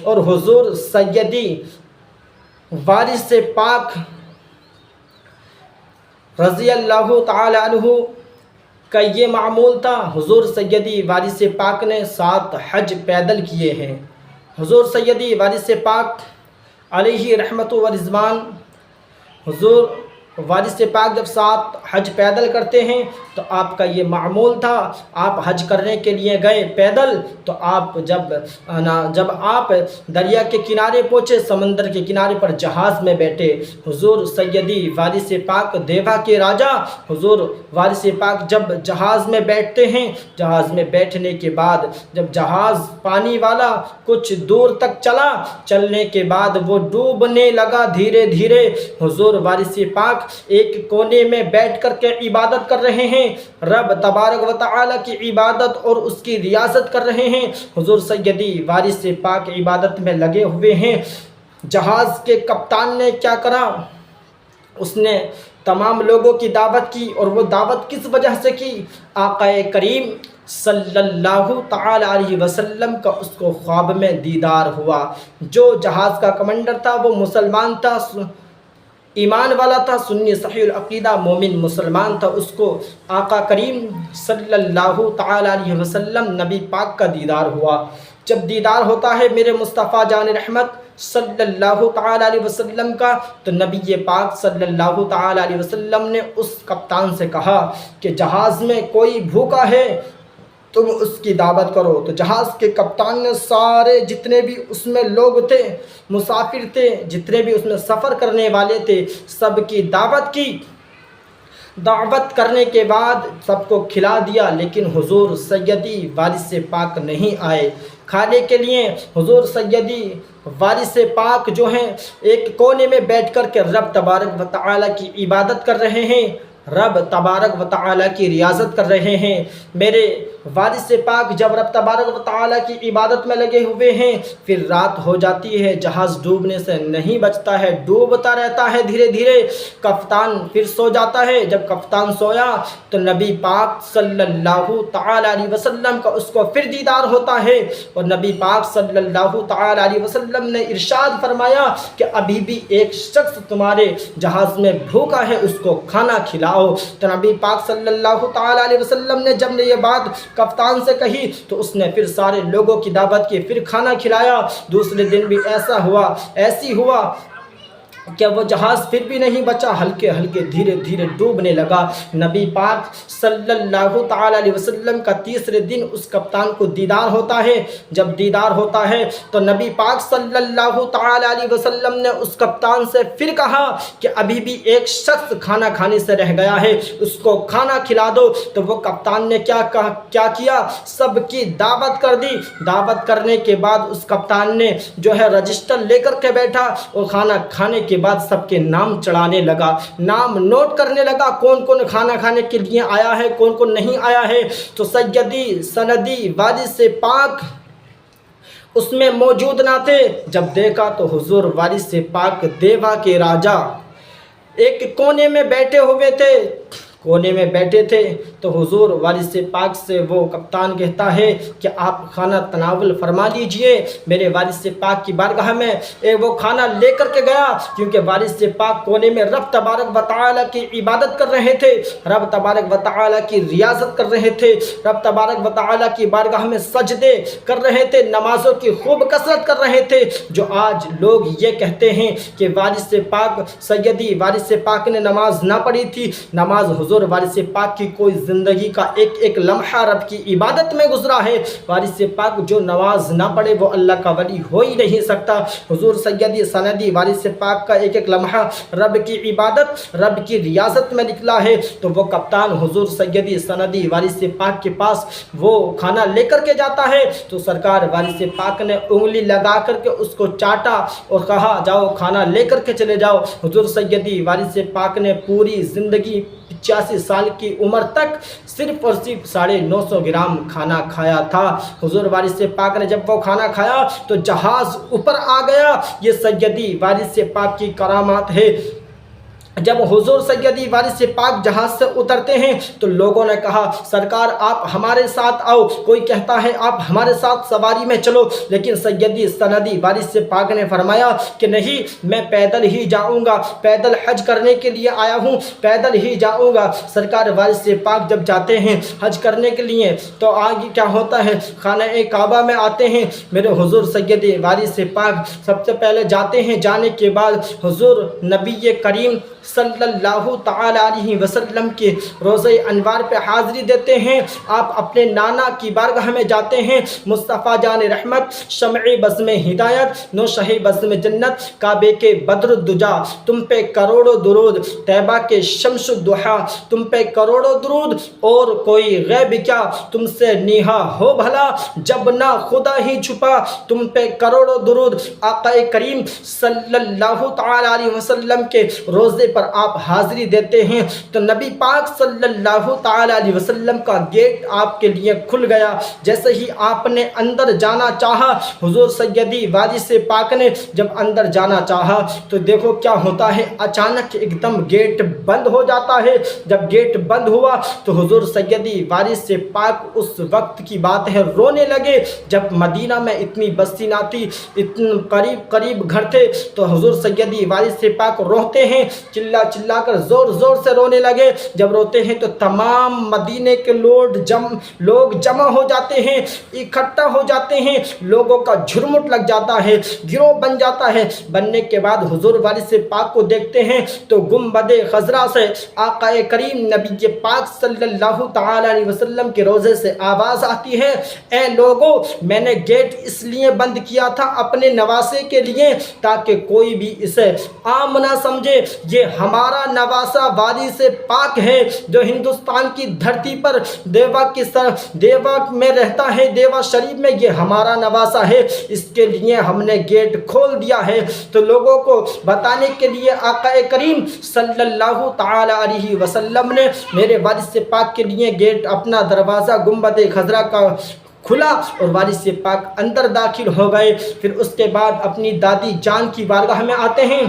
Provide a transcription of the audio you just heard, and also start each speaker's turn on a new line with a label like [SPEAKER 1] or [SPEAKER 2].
[SPEAKER 1] اور حضور سیدی وارث پاک رضی اللہ تعالی عنہ کا یہ معمول تھا۔ حضور سیدی وارث پاک نے 7 حج پیدل کیے ہیں۔ حضور سیدی وارث پاک علیہ رحمت و رضوان، حضور وارث پاک جب 7 حج پیدل کرتے ہیں تو آپ کا یہ معمول تھا، آپ حج کرنے کے لیے گئے پیدل، تو آپ جب آپ دریا کے کنارے پہنچے، سمندر کے کنارے پر جہاز میں بیٹھے، حضور سیدی وارث پاک دیوا کے راجا حضور وارث پاک جب جہاز میں بیٹھتے ہیں، جہاز میں بیٹھنے کے بعد جب جہاز پانی والا کچھ دور تک چلنے کے بعد وہ ڈوبنے لگا دھیرے دھیرے، حضور وارث پاک ایک کونے میں بیٹھ کر کے عبادت کر رہے ہیں، رب تبارک و تعالی کی عبادت اور اس کی ریاضت کر رہے ہیں۔ حضور سیدی وارث پاک عبادت میں لگے ہوئے ہیں۔ جہاز کے کپتان نے کیا کرا، اس نے تمام لوگوں کی دعوت کی، اور وہ دعوت کس وجہ سے کی؟ آقا کریم صلی اللہ تعالی علیہ وسلم کا اس کو خواب میں دیدار ہوا۔ جو جہاز کا کمانڈر تھا وہ مسلمان تھا، ایمان والا تھا، سنی صحیح العقیدہ مومن مسلمان تھا، اس کو آقا کریم صلی اللہ تعالی علیہ وسلم نبی پاک کا دیدار ہوا۔ جب دیدار ہوتا ہے میرے مصطفیٰ جان رحمت صلی اللہ تعالی علیہ وسلم کا، تو نبی پاک صلی اللہ تعالی علیہ وسلم نے اس کپتان سے کہا کہ جہاز میں کوئی بھوکا ہے تم اس کی دعوت کرو۔ تو جہاز کے کپتان نے سارے جتنے بھی اس میں لوگ تھے، مسافر تھے، جتنے بھی اس میں سفر کرنے والے تھے، سب کی دعوت کی۔ دعوت کرنے کے بعد سب کو کھلا دیا، لیکن حضور سیدی وارث پاک نہیں آئے کھانے کے لیے۔ حضور سیدی وارث پاک جو ہیں ایک کونے میں بیٹھ کر کے رب تبارک و تعالی کی عبادت کر رہے ہیں، رب تبارک و تعالی کی ریاضت کر رہے ہیں۔ میرے وارث پاک جب رب تبارک و تعالی کی عبادت میں لگے ہوئے ہیں، پھر رات ہو جاتی ہے، جہاز ڈوبنے سے نہیں بچتا ہے، ڈوبتا رہتا ہے دھیرے دھیرے۔ کپتان پھر سو جاتا ہے، جب کپتان سویا تو نبی پاک صلی اللہ تعالی علیہ وسلم کا اس کو پھر دیدار ہوتا ہے، اور نبی پاک صلی اللہ تعالی علیہ وسلم نے ارشاد فرمایا کہ ابھی بھی ایک شخص تمہارے جہاز میں بھوکا ہے، اس کو کھانا کھلاؤ۔ تو نبی پاک صلی اللہ تعالی علیہ وسلم نے جب یہ بات کپتان سے کہی تو اس نے پھر سارے لوگوں کی دعوت کی، پھر کھانا کھلایا۔ دوسرے دن بھی ایسی ہوا کہ وہ جہاز پھر بھی نہیں بچا، ہلکے ہلکے دھیرے دھیرے ڈوبنے لگا۔ نبی پاک صلی اللہ تعالی علیہ وسلم کا تیسرے دن اس کپتان کو دیدار ہوتا ہے۔ جب دیدار ہوتا ہے تو نبی پاک صلی اللہ تعالی علیہ وسلم نے اس کپتان سے پھر کہا کہ ابھی بھی ایک شخص کھانا کھانے سے رہ گیا ہے، اس کو کھانا کھلا دو۔ تو وہ کپتان نے کیا کیا، سب کی دعوت کر دی۔ دعوت کرنے کے بعد اس کپتان نے جو ہے رجسٹر لے کر کے بیٹھا، اور کھانا کھانے کے بعد سب کے نام چڑھانے لگا، نام نوٹ کرنے لگا، کون کون کھانا کھانے کے لیے آیا ہے، کون کون نہیں آیا ہے۔ تو سیدی سندی وارث پاک اس میں موجود نہ تھے۔ جب دیکھا تو حضور وارث پاک دیوا کے راجا ایک کونے میں بیٹھے ہوئے تھے، کونے میں بیٹھے تھے۔ تو حضور وارث پاک سے وہ کپتان کہتا ہے کہ آپ کھانا تناول فرما لیجئے۔ میرے وارث پاک کی بارگاہ میں وہ کھانا لے کر کے گیا، کیونکہ وارث پاک کونے میں رب تبارک و تعالی کی عبادت کر رہے تھے، رب تبارک و تعالی کی ریاضت کر رہے تھے، رب تبارک و تعالی کی بارگاہ میں سجدے کر رہے تھے، نمازوں کی خوب کثرت کر رہے تھے۔ جو آج لوگ یہ کہتے ہیں کہ وارث پاک سیدی وارث پاک نے نماز نہ پڑھی تھی، نماز حضور وارث پاک کی کوئی زندگی کا ایک ایک لمحہ رب کی عبادت میں گزرا ہے۔ وارث پاک جو نماز نہ پڑھے وہ اللہ کا ولی ہو ہی نہیں سکتا۔ حضور سیدی سندی وارث پاک کا ایک ایک لمحہ رب کی عبادت، رب کی ریاضت میں نکلا ہے۔ تو وہ کپتان حضور سیدی سندی وارث پاک کے پاس وہ کھانا لے کر کے جاتا ہے، تو سرکار وارث پاک نے انگلی لگا کر کے اس کو چاٹا اور کہا جاؤ کھانا لے کر کے چلے جاؤ۔ حضور سیدی وارث پاک نے پوری زندگی 85 سال کی عمر تک صرف اور صرف 950 گرام کھانا کھایا تھا۔ حضور وارث پاک نے جب وہ کھانا کھایا تو جہاز اوپر آ گیا۔ یہ سیدی وارث پاک کی کرامات ہے۔ جب حضور سیدی وارث پاک جہاز سے اترتے ہیں تو لوگوں نے کہا سرکار آپ ہمارے ساتھ آؤ، کوئی کہتا ہے آپ ہمارے ساتھ سواری میں چلو، لیکن سیدی سندی وارث پاک نے فرمایا کہ نہیں، میں پیدل ہی جاؤں گا، پیدل حج کرنے کے لیے آیا ہوں، پیدل ہی جاؤں گا۔ سرکار وارث پاک جب جاتے ہیں حج کرنے کے لیے تو آگے کیا ہوتا ہے، خانہ کعبہ میں آتے ہیں، میرے حضور سیدی وارث پاک سب سے پہلے جاتے ہیں۔ جانے کے بعد حضور نبی کریم صلی اللہ تعالی علیہ وسلم کے روضہ انوار پہ حاضری دیتے ہیں۔ آپ اپنے نانا کی بارگاہ میں جاتے ہیں، مصطفیٰ جان رحمت، شمع بزم ہدایت، نوشہ بزم جنت، کعبے کے بدر الدجا، تم پہ کروڑوں درود، طیبہ کے شمس الضحیٰ، تم پہ کروڑوں درود، اور کوئی غیب کیا تم سے نیہا ہو بھلا، جب نہ خدا ہی چھپا تم پہ کروڑوں درود۔ آقا کریم صلی اللہ تعالی علیہ وسلم کے روزے پر آپ حاضری دیتے ہیں تو نبی پاک صلی اللہ تعالی علیہ وسلم کا گیٹ آپ کے لیے کھل گیا۔ جیسے ہی آپ نے اندر جانا چاہا، حضور سیدی وارث پاک نے جب اندر جانا چاہا تو دیکھو کیا ہوتا ہے، اچانک ایک دم گیٹ بند ہو جاتا ہے۔ جب گیٹ بند ہوا تو حضور سیدی وارث پاک اس وقت کی بات ہے رونے لگے جب مدینہ میں اتنی بستی نہ تھی، اتنے قریب قریب گھر تھے، تو حضور سیدی وارث پاک روتے ہیں، چلا چلا کر زور زور سے رونے لگے۔ جب روتے ہیں تو تمام مدینے کے لوگ جمع ہو جاتے ہیں، اکٹھا ہو جاتے ہیں، لوگوں کا جھرمٹ لگ جاتا ہے، گروہ بن جاتا ہے۔ بننے کے بعد حضور وارث پاک کو دیکھتے ہیں تو گنبد خضرا سے آقا کریم نبی پاک صلی اللہ تعالی علیہ وسلم کے روضے سے آواز آتی ہے، اے لوگوں، میں نے گیٹ اس لیے بند کیا تھا اپنے نواسے کے لیے تاکہ کوئی بھی اسے عام نہ سمجھے، یہ ہمارا نواسہ وارث پاک ہے جو ہندوستان کی دھرتی پر دیوا میں رہتا ہے، دیوا شریف میں، یہ ہمارا نواسہ ہے، اس کے لیے ہم نے گیٹ کھول دیا ہے۔ تو لوگوں کو بتانے کے لیے آقا کریم صلی اللہ تعالی علیہ وسلم نے میرے وارث پاک کے لیے گیٹ، اپنا دروازہ گنبد خضرا کا کھلا اور وارث پاک اندر داخل ہو گئے۔ پھر اس کے بعد اپنی دادی جان کی بارگاہ میں آتے ہیں۔